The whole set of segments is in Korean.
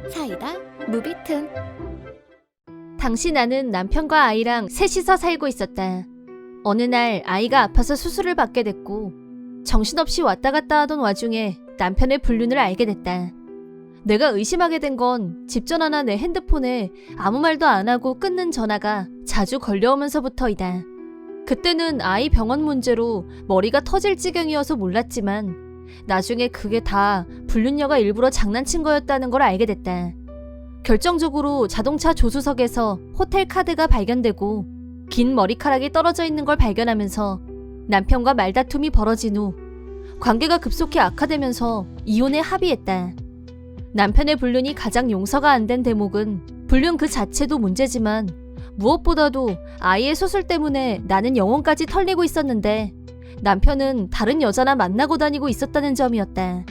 사이다 무비튼. 당시 나는 남편과 아이랑 셋이서 살고 있었다. 어느 날 아이가 아파서 수술을 받게 됐고 정신없이 왔다 갔다 하던 와중에 남편의 불륜을 알게 됐다. 내가 의심하게 된 건 집 전화나 내 핸드폰에 아무 말도 안 하고 끊는 전화가 자주 걸려오면서부터이다. 그때는 아이 병원 문제로 머리가 터질 지경이어서 몰랐지만 나중에 그게 다 불륜녀가 일부러 장난친 거였다는 걸 알게 됐다. 결정적으로 자동차 조수석에서 호텔 카드가 발견되고 긴 머리카락이 떨어져 있는 걸 발견하면서 남편과 말다툼이 벌어진 후 관계가 급속히 악화되면서 이혼에 합의했다. 남편의 불륜이 가장 용서가 안 된 대목은 불륜 그 자체도 문제지만 무엇보다도 아이의 수술 때문에 나는 영혼까지 털리고 있었는데 남편은 다른 여자나 만나고 다니고 있었다는 점이었다.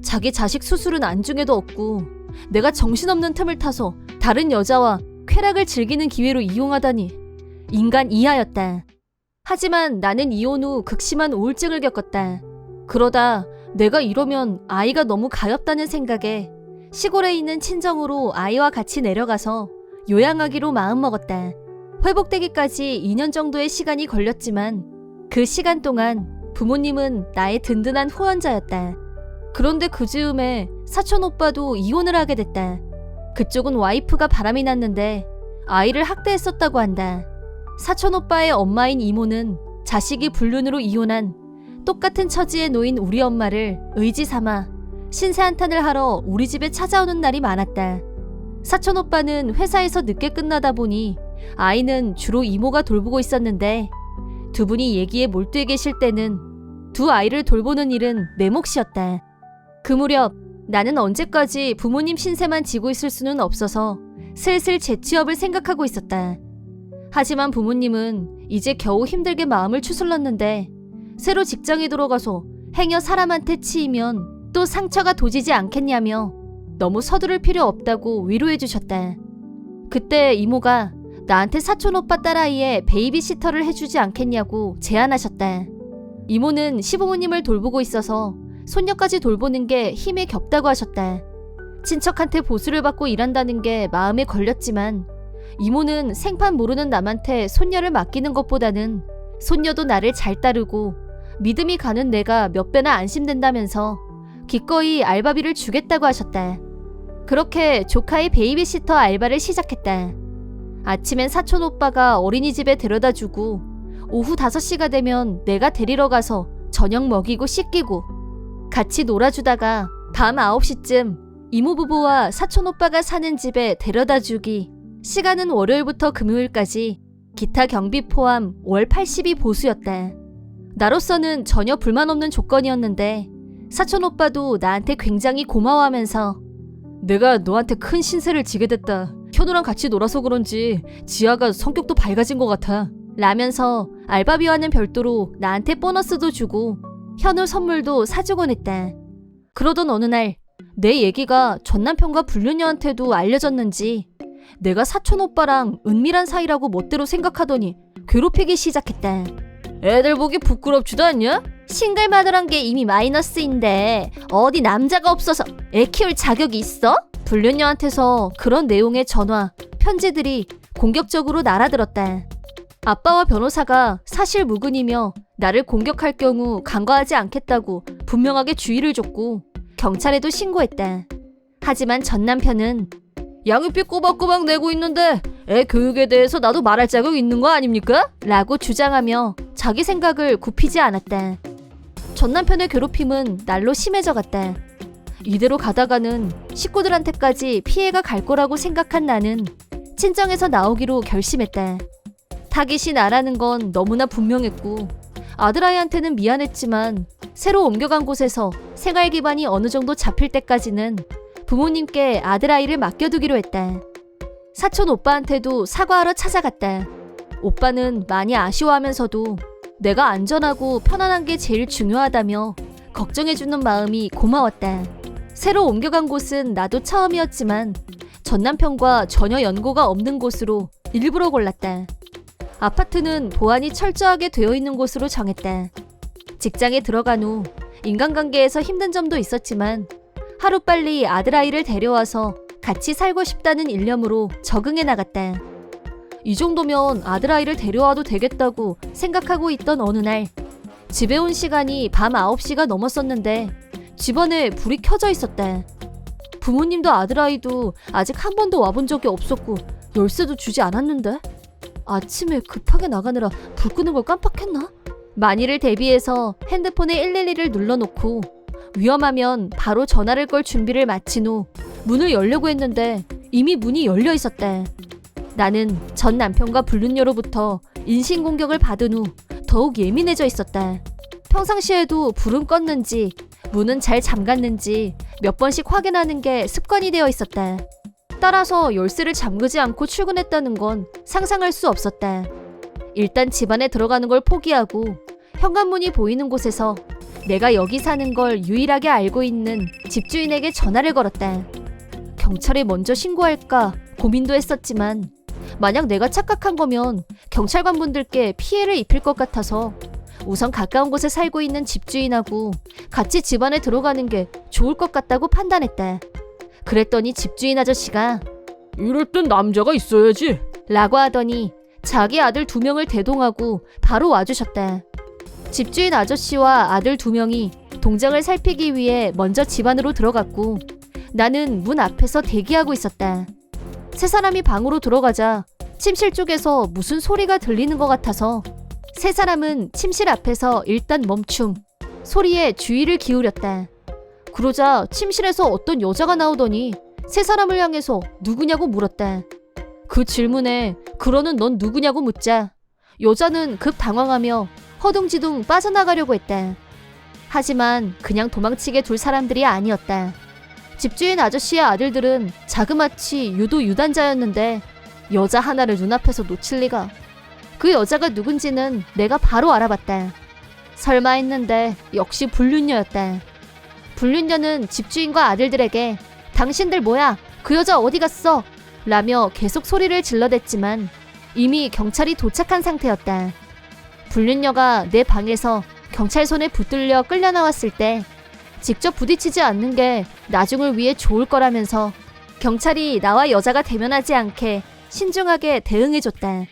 자기 자식 수술은 안중에도 없고 내가 정신없는 틈을 타서 다른 여자와 쾌락을 즐기는 기회로 이용하다니 인간 이하였다. 하지만 나는 이혼 후 극심한 우울증을 겪었다. 그러다 내가 이러면 아이가 너무 가엾다는 생각에 시골에 있는 친정으로 아이와 같이 내려가서 요양하기로 마음먹었다. 회복되기까지 2년 정도의 시간이 걸렸지만 그 시간 동안 부모님은 나의 든든한 후원자였다. 그런데 그 즈음에 사촌 오빠도 이혼을 하게 됐다. 그쪽은 와이프가 바람이 났는데 아이를 학대했었다고 한다. 사촌 오빠의 엄마인 이모는 자식이 불륜으로 이혼한 똑같은 처지에 놓인 우리 엄마를 의지 삼아 신세 한탄을 하러 우리 집에 찾아오는 날이 많았다. 사촌 오빠는 회사에서 늦게 끝나다 보니 아이는 주로 이모가 돌보고 있었는데 두 분이 얘기에 몰두해 계실 때는 두 아이를 돌보는 일은 내 몫이었다. 그 무렵 나는 언제까지 부모님 신세만 지고 있을 수는 없어서 슬슬 재취업을 생각하고 있었다. 하지만 부모님은 이제 겨우 힘들게 마음을 추슬렀는데 새로 직장에 들어가서 행여 사람한테 치이면 또 상처가 도지지 않겠냐며 너무 서두를 필요 없다고 위로해 주셨다. 그때 이모가 나한테 사촌 오빠 딸아이의 베이비시터를 해주지 않겠냐고 제안하셨다. 이모는 시부모님을 돌보고 있어서 손녀까지 돌보는 게 힘에 겹다고 하셨다. 친척한테 보수를 받고 일한다는 게 마음에 걸렸지만 이모는 생판 모르는 남한테 손녀를 맡기는 것보다는 손녀도 나를 잘 따르고 믿음이 가는 내가 몇 배나 안심된다면서 기꺼이 알바비를 주겠다고 하셨다. 그렇게 조카의 베이비시터 알바를 시작했다. 아침엔 사촌 오빠가 어린이집에 데려다주고 오후 5시가 되면 내가 데리러 가서 저녁 먹이고 씻기고 같이 놀아주다가 밤 9시쯤 이모부부와 사촌 오빠가 사는 집에 데려다주기. 시간은 월요일부터 금요일까지 기타 경비 포함 월 80이 보수였다. 나로서는 전혀 불만 없는 조건이었는데 사촌 오빠도 나한테 굉장히 고마워하면서 내가 너한테 큰 신세를 지게 됐다. 현우랑 같이 놀아서 그런지 지아가 성격도 밝아진 것 같아. 라면서 알바비와는 별도로 나한테 보너스도 주고 현우 선물도 사주곤 했다. 그러던 어느 날 내 얘기가 전 남편과 불륜녀한테도 알려졌는지 내가 사촌 오빠랑 은밀한 사이라고 멋대로 생각하더니 괴롭히기 시작했다. 애들 보기 부끄럽지도 않냐? 싱글마더란 게 이미 마이너스인데 어디 남자가 없어서 애 키울 자격이 있어? 불륜녀한테서 그런 내용의 전화, 편지들이 공격적으로 날아들었다. 아빠와 변호사가 사실 무근이며 나를 공격할 경우 간과하지 않겠다고 분명하게 주의를 줬고 경찰에도 신고했다. 하지만 전 남편은 양육비 꼬박꼬박 내고 있는데 애 교육에 대해서 나도 말할 자격 있는 거 아닙니까? 라고 주장하며 자기 생각을 굽히지 않았다. 전 남편의 괴롭힘은 날로 심해져갔다. 이대로 가다가는 식구들한테까지 피해가 갈 거라고 생각한 나는 친정에서 나오기로 결심했다. 타깃이 나라는 건 너무나 분명했고 아들아이한테는 미안했지만 새로 옮겨간 곳에서 생활 기반이 어느 정도 잡힐 때까지는 부모님께 아들아이를 맡겨두기로 했다. 사촌 오빠한테도 사과하러 찾아갔다. 오빠는 많이 아쉬워하면서도 내가 안전하고 편안한 게 제일 중요하다며 걱정해주는 마음이 고마웠다. 새로 옮겨간 곳은 나도 처음이었지만 전 남편과 전혀 연고가 없는 곳으로 일부러 골랐다. 아파트는 보안이 철저하게 되어 있는 곳으로 정했다. 직장에 들어간 후 인간관계에서 힘든 점도 있었지만 하루빨리 아들아이를 데려와서 같이 살고 싶다는 일념으로 적응해 나갔다. 이 정도면 아들아이를 데려와도 되겠다고 생각하고 있던 어느 날, 집에 온 시간이 밤 9시가 넘었었는데 집안에 불이 켜져 있었다. 부모님도 아들아이도 아직 한 번도 와본 적이 없었고 열쇠도 주지 않았는데? 아침에 급하게 나가느라 불 끄는 걸 깜빡했나? 만일을 대비해서 핸드폰에 112를 눌러놓고 위험하면 바로 전화를 걸 준비를 마친 후 문을 열려고 했는데 이미 문이 열려 있었다. 나는 전 남편과 불륜녀로부터 인신공격을 받은 후 더욱 예민해져 있었다. 평상시에도 불은 껐는지 문은 잘 잠갔는지 몇 번씩 확인하는 게 습관이 되어 있었다. 따라서 열쇠를 잠그지 않고 출근했다는 건 상상할 수 없었다. 일단 집 안에 들어가는 걸 포기하고 현관문이 보이는 곳에서 내가 여기 사는 걸 유일하게 알고 있는 집주인에게 전화를 걸었다. 경찰에 먼저 신고할까 고민도 했었지만 만약 내가 착각한 거면 경찰관분들께 피해를 입힐 것 같아서 우선 가까운 곳에 살고 있는 집주인하고 같이 집 안에 들어가는 게 좋을 것 같다고 판단했다. 그랬더니 집주인 아저씨가 이럴 땐 남자가 있어야지. 라고 하더니 자기 아들 2명을 대동하고 바로 와주셨다. 집주인 아저씨와 아들 2명이 동장을 살피기 위해 먼저 집 안으로 들어갔고 나는 문 앞에서 대기하고 있었다. 세 사람이 방으로 들어가자 침실 쪽에서 무슨 소리가 들리는 것 같아서 세 사람은 침실 앞에서 일단 멈춤, 소리에 주의를 기울였다. 그러자 침실에서 어떤 여자가 나오더니 세 사람을 향해서 누구냐고 물었다. 그 질문에 그러는 넌 누구냐고 묻자 여자는 급 당황하며 허둥지둥 빠져나가려고 했다. 하지만 그냥 도망치게 둘 사람들이 아니었다. 집주인 아저씨의 아들들은 자그마치 유도 유단자였는데 여자 하나를 눈앞에서 놓칠 리가. 그 여자가 누군지는 내가 바로 알아봤다. 설마 했는데 역시 불륜녀였다. 불륜녀는 집주인과 아들들에게 당신들 뭐야? 그 여자 어디 갔어? 라며 계속 소리를 질러댔지만 이미 경찰이 도착한 상태였다. 불륜녀가 내 방에서 경찰 손에 붙들려 끌려 나왔을 때 직접 부딪히지 않는 게 나중을 위해 좋을 거라면서 경찰이 나와 여자가 대면하지 않게 신중하게 대응해줬다.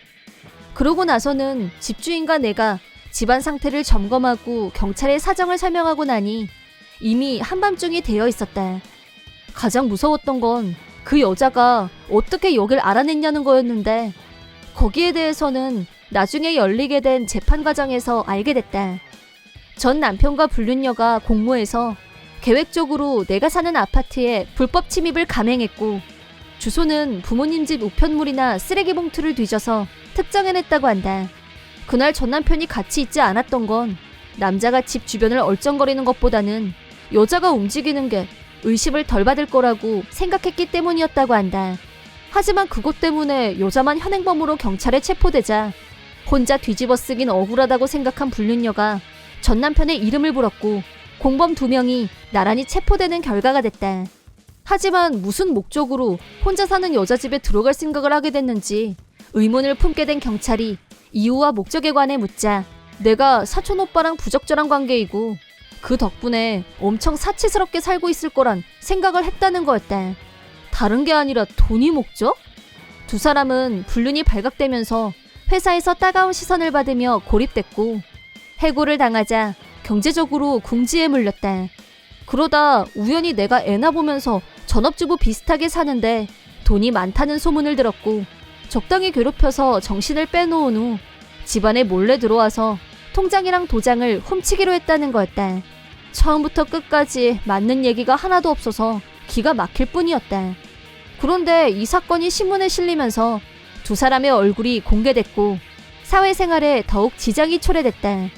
그러고 나서는 집주인과 내가 집안 상태를 점검하고 경찰에 사정을 설명하고 나니 이미 한밤중이 되어 있었다. 가장 무서웠던 건 그 여자가 어떻게 여길 알아냈냐는 거였는데 거기에 대해서는 나중에 열리게 된 재판 과정에서 알게 됐다. 전 남편과 불륜녀가 공모해서 계획적으로 내가 사는 아파트에 불법 침입을 감행했고 주소는 부모님 집 우편물이나 쓰레기 봉투를 뒤져서 특정해냈다고 한다. 그날 전 남편이 같이 있지 않았던 건 남자가 집 주변을 얼쩡거리는 것보다는 여자가 움직이는 게 의심을 덜 받을 거라고 생각했기 때문이었다고 한다. 하지만 그것 때문에 여자만 현행범으로 경찰에 체포되자 혼자 뒤집어 쓰긴 억울하다고 생각한 불륜녀가 전 남편의 이름을 불었고 공범 2명이 나란히 체포되는 결과가 됐다. 하지만 무슨 목적으로 혼자 사는 여자 집에 들어갈 생각을 하게 됐는지 의문을 품게 된 경찰이 이유와 목적에 관해 묻자 내가 사촌 오빠랑 부적절한 관계이고 그 덕분에 엄청 사치스럽게 살고 있을 거란 생각을 했다는 거였다. 다른 게 아니라 돈이 목적? 두 사람은 불륜이 발각되면서 회사에서 따가운 시선을 받으며 고립됐고 해고를 당하자 경제적으로 궁지에 물렸다. 그러다 우연히 내가 애나 보면서 전업주부 비슷하게 사는데 돈이 많다는 소문을 들었고 적당히 괴롭혀서 정신을 빼놓은 후 집안에 몰래 들어와서 통장이랑 도장을 훔치기로 했다는 거였다. 처음부터 끝까지 맞는 얘기가 하나도 없어서 기가 막힐 뿐이었다. 그런데 이 사건이 신문에 실리면서 두 사람의 얼굴이 공개됐고 사회생활에 더욱 지장이 초래됐다.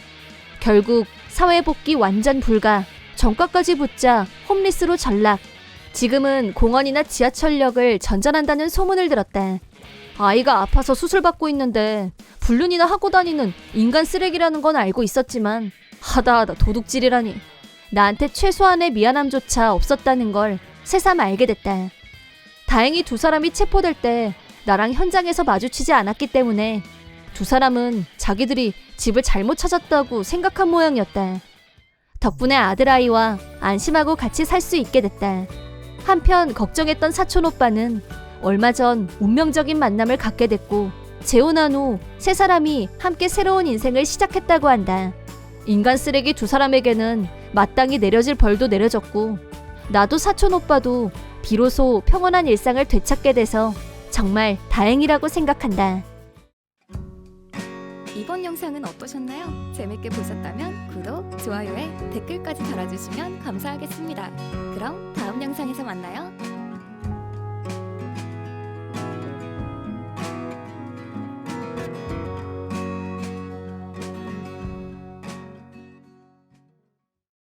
결국 사회복귀 완전 불가, 전과까지 붙자 홈리스로 전락. 지금은 공원이나 지하철역을 전전한다는 소문을 들었다. 아이가 아파서 수술받고 있는데 불륜이나 하고 다니는 인간 쓰레기라는 건 알고 있었지만 하다 도둑질이라니. 나한테 최소한의 미안함조차 없었다는 걸 새삼 알게 됐다. 다행히 두 사람이 체포될 때 나랑 현장에서 마주치지 않았기 때문에 두 사람은 자기들이 집을 잘못 찾았다고 생각한 모양이었다. 덕분에 아들아이와 안심하고 같이 살 수 있게 됐다. 한편 걱정했던 사촌 오빠는 얼마 전 운명적인 만남을 갖게 됐고 재혼한 후 세 사람이 함께 새로운 인생을 시작했다고 한다. 인간 쓰레기 두 사람에게는 마땅히 내려질 벌도 내려졌고 나도 사촌 오빠도 비로소 평온한 일상을 되찾게 돼서 정말 다행이라고 생각한다. 이번 영상은 어떠셨나요? 재밌게 보셨다면 구독, 좋아요에 댓글까지 달아주시면 감사하겠습니다. 그럼 다음 영상에서 만나요.